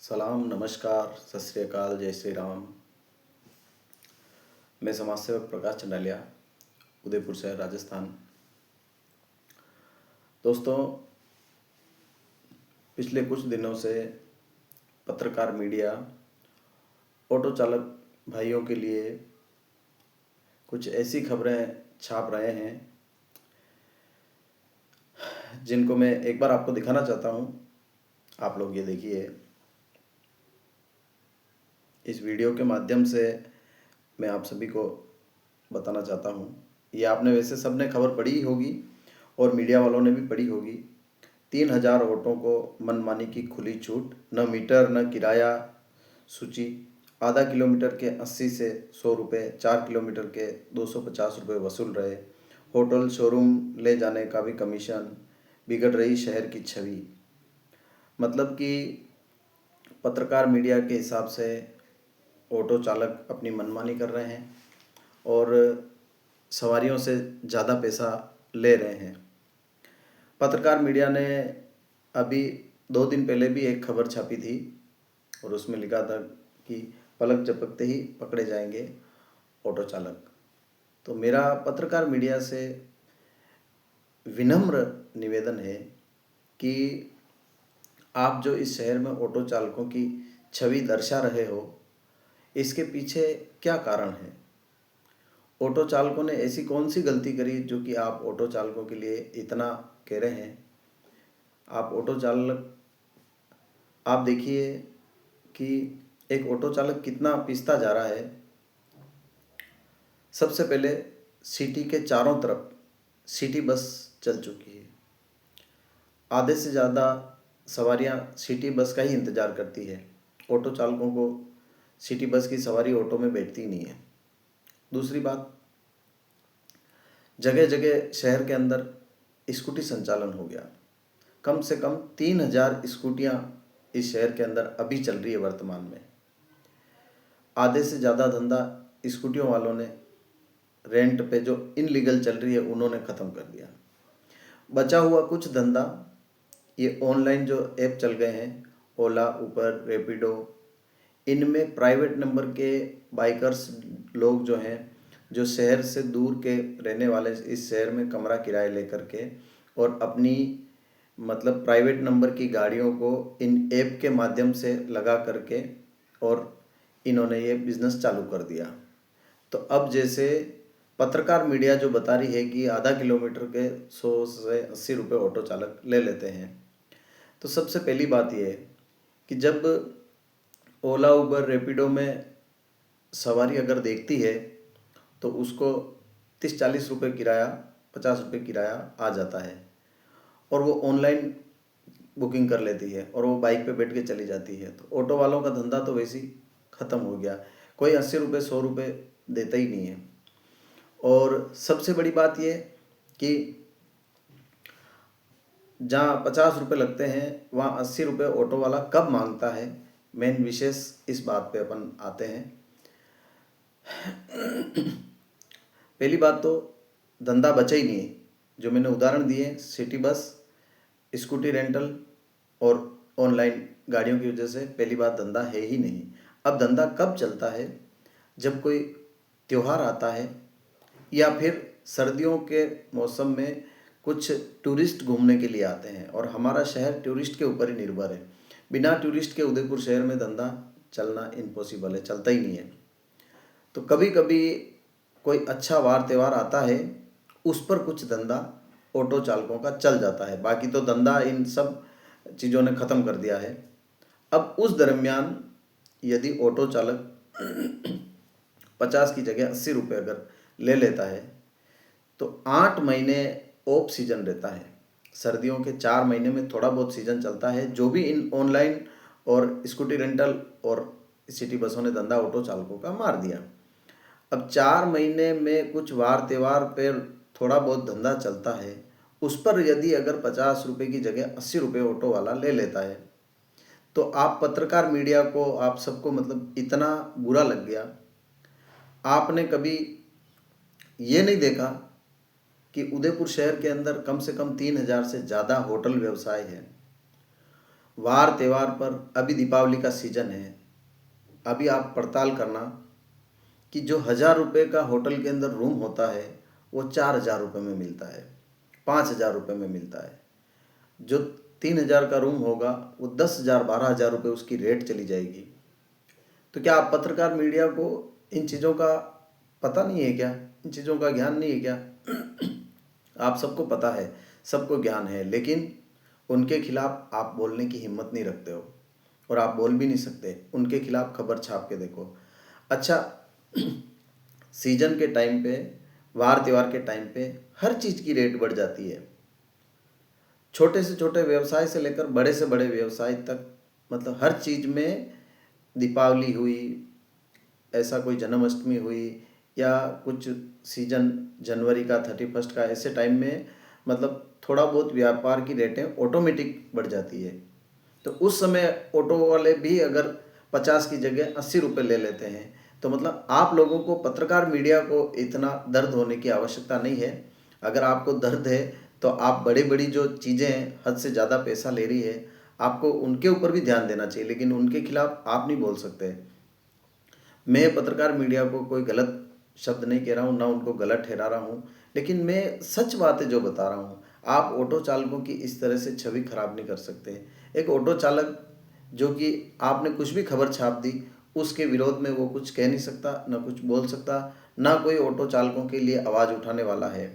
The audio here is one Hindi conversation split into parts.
सलाम, नमस्कार, सत श्री अकाल, जय श्री राम। मैं समाज सेवक प्रकाश चंडालिया, उदयपुर शहर, राजस्थान। दोस्तों, पिछले कुछ दिनों से पत्रकार मीडिया ऑटो चालक भाइयों के लिए कुछ ऐसी खबरें छाप रहे हैं जिनको मैं एक बार आपको दिखाना चाहता हूं। आप लोग ये देखिए। इस वीडियो के माध्यम से मैं आप सभी को बताना चाहता हूँ। ये आपने वैसे सबने खबर पढ़ी ही होगी और मीडिया वालों ने भी पढ़ी होगी। 3000 ऑटो को मनमानी की खुली छूट, न मीटर न किराया सूची, आधा किलोमीटर के 80 से 100 रुपये, 4 किलोमीटर के 250 रुपये वसूल रहे, होटल शोरूम ले जाने का भी कमीशन, बिगड़ रही शहर की छवि। मतलब कि पत्रकार मीडिया के हिसाब से ऑटो चालक अपनी मनमानी कर रहे हैं और सवारियों से ज़्यादा पैसा ले रहे हैं। पत्रकार मीडिया ने अभी 2 दिन पहले भी एक खबर छापी थी और उसमें लिखा था कि पलक झपकते ही पकड़े जाएंगे ऑटो चालक। तो मेरा पत्रकार मीडिया से विनम्र निवेदन है कि आप जो इस शहर में ऑटो चालकों की छवि दर्शा रहे हो, इसके पीछे क्या कारण है? ऑटो चालकों ने ऐसी कौन सी गलती करी जो कि आप ऑटो चालकों के लिए इतना कह रहे हैं? आप ऑटो चालक, आप देखिए कि एक ऑटो चालक कितना पिसता जा रहा है। सबसे पहले सिटी के चारों तरफ सिटी बस चल चुकी है। आधे से ज़्यादा सवारियां सिटी बस का ही इंतज़ार करती है। ऑटो चालकों को सिटी बस की सवारी ऑटो में बैठती नहीं है। दूसरी बात, जगह जगह शहर के अंदर स्कूटी संचालन हो गया। कम से कम 3000 स्कूटियाँ इस शहर के अंदर अभी चल रही है वर्तमान में। आधे से ज़्यादा धंधा स्कूटियों वालों ने रेंट पे जो इनलीगल चल रही है उन्होंने ख़त्म कर दिया। बचा हुआ कुछ धंधा ये ऑनलाइन जो ऐप चल गए हैं, ओला, उबर, रैपिडो, इनमें प्राइवेट नंबर के बाइकर्स लोग जो हैं, जो शहर से दूर के रहने वाले, इस शहर में कमरा किराए लेकर के और अपनी मतलब प्राइवेट नंबर की गाड़ियों को इन ऐप के माध्यम से लगा करके और इन्होंने ये बिज़नेस चालू कर दिया। तो अब जैसे पत्रकार मीडिया जो बता रही है कि आधा किलोमीटर के 100 से 80 रुपये ऑटो चालक ले लेते हैं, तो सबसे पहली बात यह है कि जब ओला, उबर, रैपिडो में सवारी अगर देखती है तो उसको 30-40 रुपये किराया, 50 रुपये किराया आ जाता है और वो ऑनलाइन बुकिंग कर लेती है और वो बाइक पे बैठ के चली जाती है। तो ऑटो वालों का धंधा तो वैसे ही ख़त्म हो गया। कोई 80 रुपये, 100 रुपये देता ही नहीं है। और सबसे बड़ी बात ये कि जहाँ 50 रुपये लगते हैं वहाँ 80 रुपये ऑटो वाला कब मांगता है? मेन विशेष इस बात पे अपन आते हैं। पहली बात तो धंधा बचा ही नहीं है। जो मैंने उदाहरण दिए, सिटी बस, स्कूटी रेंटल और ऑनलाइन गाड़ियों की वजह से पहली बात धंधा है ही नहीं। अब धंधा कब चलता है? जब कोई त्यौहार आता है या फिर सर्दियों के मौसम में कुछ टूरिस्ट घूमने के लिए आते हैं और हमारा शहर टूरिस्ट के ऊपर ही निर्भर है। बिना टूरिस्ट के उदयपुर शहर में धंधा चलना इम्पॉसिबल है, चलता ही नहीं है। तो कभी कभी कोई अच्छा वार त्यौहार आता है, उस पर कुछ धंधा ऑटो चालकों का चल जाता है। बाकी तो धंधा इन सब चीज़ों ने ख़त्म कर दिया है। अब उस दरमियान यदि ऑटो चालक 50 की जगह 80 रुपये अगर ले लेता है तो 8 महीने ऑफ सीजन रहता है। सर्दियों के 4 महीने में थोड़ा बहुत सीजन चलता है। जो भी इन ऑनलाइन और स्कूटी रेंटल और सिटी बसों ने धंधा ऑटो चालकों का मार दिया। अब 4 महीने में कुछ वार त्यौहार पर थोड़ा बहुत धंधा चलता है, उस पर यदि अगर 50 रुपये की जगह 80 रुपये ऑटो वाला ले लेता है तो आप पत्रकार मीडिया को, आप सबको मतलब इतना बुरा लग गया। आपने कभी ये नहीं देखा कि उदयपुर शहर के अंदर कम से कम 3000 से ज़्यादा होटल व्यवसाय है। वार त्यौहार पर, अभी दीपावली का सीजन है, अभी आप पड़ताल करना कि जो 1,000 रुपये का होटल के अंदर रूम होता है वो 4,000 रुपये में मिलता है, 5,000 रुपये में मिलता है। जो 3,000 का रूम होगा वो 10,000 12,000 रुपये उसकी रेट चली जाएगी। तो क्या आप पत्रकार मीडिया को इन चीज़ों का पता नहीं है क्या? इन चीज़ों का ज्ञान नहीं है क्या? आप सबको पता है, सबको ज्ञान है, लेकिन उनके खिलाफ आप बोलने की हिम्मत नहीं रखते हो और आप बोल भी नहीं सकते। उनके खिलाफ खबर छाप के देखो। अच्छा, सीजन के टाइम पे, वार त्योहार के टाइम पे हर चीज़ की रेट बढ़ जाती है। छोटे से छोटे व्यवसाय से लेकर बड़े से बड़े व्यवसाय तक, मतलब हर चीज़ में, दीपावली हुई, ऐसा कोई जन्माष्टमी हुई या कुछ सीजन जनवरी का 31 का, ऐसे टाइम में मतलब थोड़ा बहुत व्यापार की रेटें ऑटोमेटिक बढ़ जाती है। तो उस समय ऑटो वाले भी अगर 50 की जगह 80 रुपये ले लेते हैं, तो मतलब आप लोगों को, पत्रकार मीडिया को इतना दर्द होने की आवश्यकता नहीं है। अगर आपको दर्द है तो आप बड़ी बड़ी जो चीज़ें हैं, हद से ज़्यादा पैसा ले रही है, आपको उनके ऊपर भी ध्यान देना चाहिए, लेकिन उनके खिलाफ आप नहीं बोल सकते। मैं पत्रकार मीडिया को कोई गलत शब्द नहीं कह रहा हूँ, ना उनको गलत ठहरा रहा हूँ, लेकिन मैं सच बातें जो बता रहा हूँ। आप ऑटो चालकों की इस तरह से छवि खराब नहीं कर सकते। एक ऑटो चालक जो कि आपने कुछ भी खबर छाप दी, उसके विरोध में वो कुछ कह नहीं सकता, ना कुछ बोल सकता, ना कोई ऑटो चालकों के लिए आवाज़ उठाने वाला है।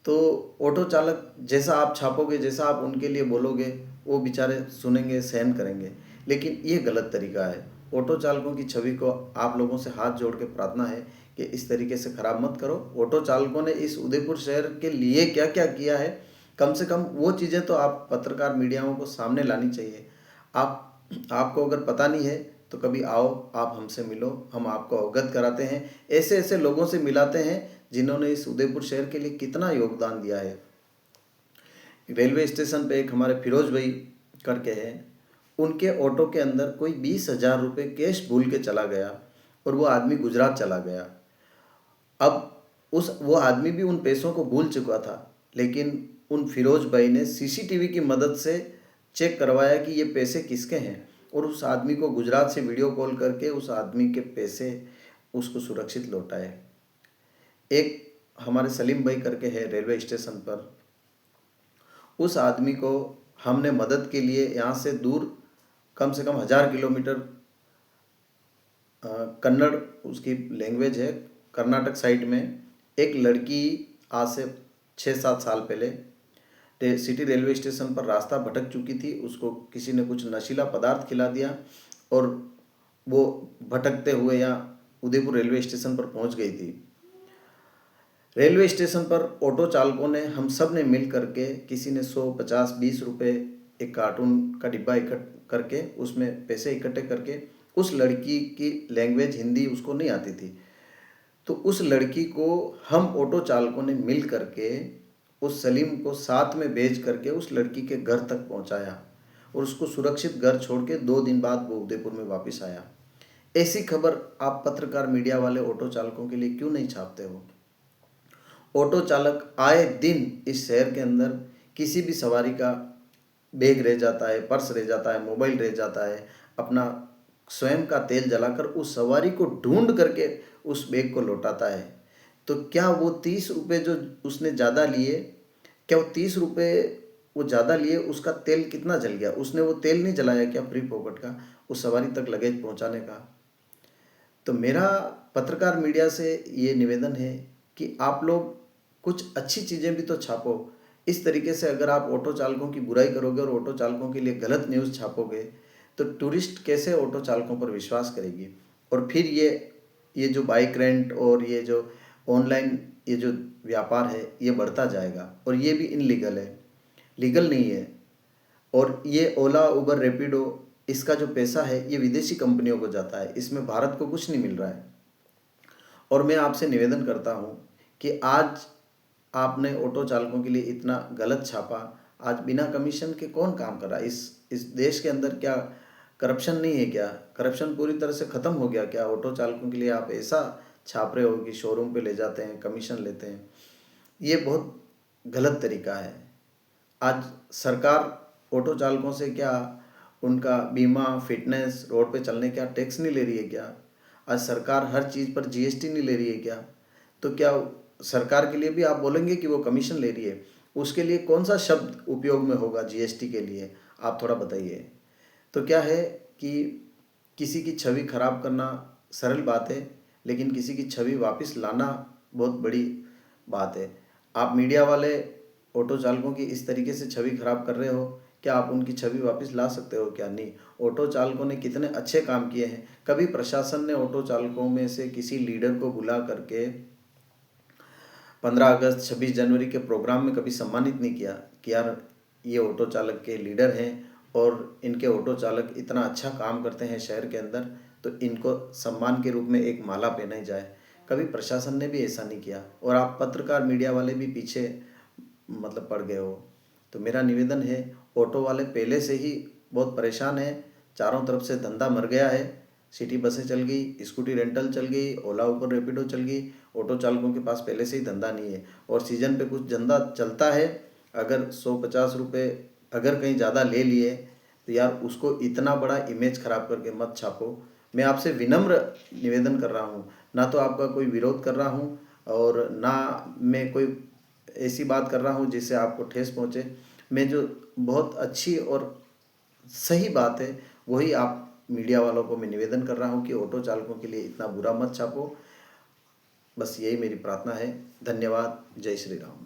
तो ऑटो चालक जैसा आप छापोगे, जैसा आप उनके लिए बोलोगे, वो बेचारे सुनेंगे, सहन करेंगे, लेकिन ये गलत तरीका है। ऑटो चालकों की छवि को आप लोगों से हाथ जोड़ के प्रार्थना है कि इस तरीके से खराब मत करो। ऑटो चालकों ने इस उदयपुर शहर के लिए क्या क्या किया है, कम से कम वो चीज़ें तो आप पत्रकार मीडियाओं को सामने लानी चाहिए। आपको अगर पता नहीं है तो कभी आओ, आप हमसे मिलो, हम आपको अवगत कराते हैं। ऐसे ऐसे लोगों से मिलाते हैं जिन्होंने इस उदयपुर शहर के लिए कितना योगदान दिया है। रेलवे स्टेशन पे एक हमारे फिरोज भाई करके हैं, उनके ऑटो के अंदर कोई 20,000 रुपये कैश भूल के चला गया और वो आदमी गुजरात चला गया। अब वो आदमी भी उन पैसों को भूल चुका था, लेकिन उन फिरोज भाई ने सीसीटीवी की मदद से चेक करवाया कि ये पैसे किसके हैं, और उस आदमी को गुजरात से वीडियो कॉल करके उस आदमी के पैसे उसको सुरक्षित लौटाए। एक हमारे सलीम भाई करके है रेलवे स्टेशन पर, उस आदमी को हमने मदद के लिए यहाँ से दूर कम से कम 1,000 किलोमीटर, कन्नड़ उसकी लैंग्वेज है, कर्नाटक साइड में एक लड़की आज से 6-7 साल पहले सिटी रेलवे स्टेशन पर रास्ता भटक चुकी थी। उसको किसी ने कुछ नशीला पदार्थ खिला दिया और वो भटकते हुए यहाँ उदयपुर रेलवे स्टेशन पर पहुँच गई थी। रेलवे स्टेशन पर ऑटो चालकों ने, हम सब ने मिल करके, किसी ने 100, 50, 20 रुपये एक कार्टून का डिब्बा इकट्ठा करके उसमें पैसे इकट्ठे करके, उस लड़की की लैंग्वेज हिंदी उसको नहीं आती थी, तो उस लड़की को हम ऑटो चालकों ने मिल करके उस सलीम को साथ में भेज करके उस लड़की के घर तक पहुंचाया और उसको सुरक्षित घर छोड़ के 2 दिन बाद वो उदयपुर में वापस आया। ऐसी खबर आप पत्रकार मीडिया वाले ऑटो चालकों के लिए क्यों नहीं छापते हो? ऑटो चालक आए दिन इस शहर के अंदर किसी भी सवारी का बैग रह जाता है, पर्स रह जाता है, मोबाइल रह जाता है, अपना स्वयं का तेल जलाकर उस सवारी को ढूंढ करके उस बैग को लौटाता है। तो क्या वो 30 रुपये जो उसने ज़्यादा लिए, क्या वो 30 रुपये वो ज़्यादा लिए, उसका तेल कितना जल गया? उसने वो तेल नहीं जलाया क्या फ्री पॉकेट का, उस सवारी तक लगेज पहुंचाने का? तो मेरा पत्रकार मीडिया से ये निवेदन है कि आप लोग कुछ अच्छी चीज़ें भी तो छापो। इस तरीके से अगर आप ऑटो चालकों की बुराई करोगे और ऑटो चालकों के लिए गलत न्यूज़ छापोगे, तो टूरिस्ट कैसे ऑटो चालकों पर विश्वास करेगी? और फिर ये जो बाइक रेंट और ये जो ऑनलाइन ये जो व्यापार है, ये बढ़ता जाएगा और ये भी इनलीगल है, लीगल नहीं है। और ये ओला, उबर, रैपिडो, इसका जो पैसा है ये विदेशी कंपनियों को जाता है, इसमें भारत को कुछ नहीं मिल रहा है। और मैं आपसे निवेदन करता हूँ कि आज आपने ऑटो चालकों के लिए इतना गलत छापा, आज बिना कमीशन के कौन काम कर रहा है? इस देश के अंदर क्या करप्शन नहीं है क्या? करप्शन पूरी तरह से ख़त्म हो गया क्या? ऑटो चालकों के लिए आप ऐसा छाप रहे हो कि शोरूम पे ले जाते हैं, कमीशन लेते हैं। ये बहुत गलत तरीका है। आज सरकार ऑटो चालकों से क्या उनका बीमा, फिटनेस, रोड पे चलने क्या टैक्स नहीं ले रही है क्या? आज सरकार हर चीज़ पर जीएसटी नहीं ले रही है क्या? तो क्या सरकार के लिए भी आप बोलेंगे कि वो कमीशन ले रही है? उसके लिए कौन सा शब्द उपयोग में होगा जीएसटी के लिए? आप थोड़ा बताइए। तो क्या है कि किसी की छवि खराब करना सरल बात है, लेकिन किसी की छवि वापस लाना बहुत बड़ी बात है। आप मीडिया वाले ऑटो चालकों की इस तरीके से छवि खराब कर रहे हो, क्या आप उनकी छवि वापस ला सकते हो क्या? नहीं। ऑटो चालकों ने कितने अच्छे काम किए हैं। कभी प्रशासन ने ऑटो चालकों में से किसी लीडर को बुला करके 15 अगस्त, 26 जनवरी के प्रोग्राम में कभी सम्मानित नहीं किया कि यार ये ऑटो चालक के लीडर हैं और इनके ऑटो चालक इतना अच्छा काम करते हैं शहर के अंदर, तो इनको सम्मान के रूप में एक माला पहनाई जाए। कभी प्रशासन ने भी ऐसा नहीं किया और आप पत्रकार, मीडिया वाले भी पीछे मतलब पड़ गए हो। तो मेरा निवेदन है, ऑटो वाले पहले से ही बहुत परेशान हैं, चारों तरफ से धंधा मर गया है। सिटी बसें चल गई, स्कूटी रेंटल चल गई, ओला उबर रैपिडो चल गई। ऑटो चालकों के पास पहले से ही धंधा नहीं है और सीजन पे कुछ धंधा चलता है। अगर 150 रुपये अगर कहीं ज़्यादा ले लिए तो यार उसको इतना बड़ा इमेज खराब करके मत छापो। मैं आपसे विनम्र निवेदन कर रहा हूँ, ना तो आपका कोई विरोध कर रहा हूँ और ना मैं कोई ऐसी बात कर रहा हूँ जिससे आपको ठेस पहुँचे। मैं जो बहुत अच्छी और सही बात है वही आप मीडिया वालों को मैं निवेदन कर रहा हूँ कि ऑटो चालकों के लिए इतना बुरा मत छापो। बस यही मेरी प्रार्थना है। धन्यवाद। जय श्री राम।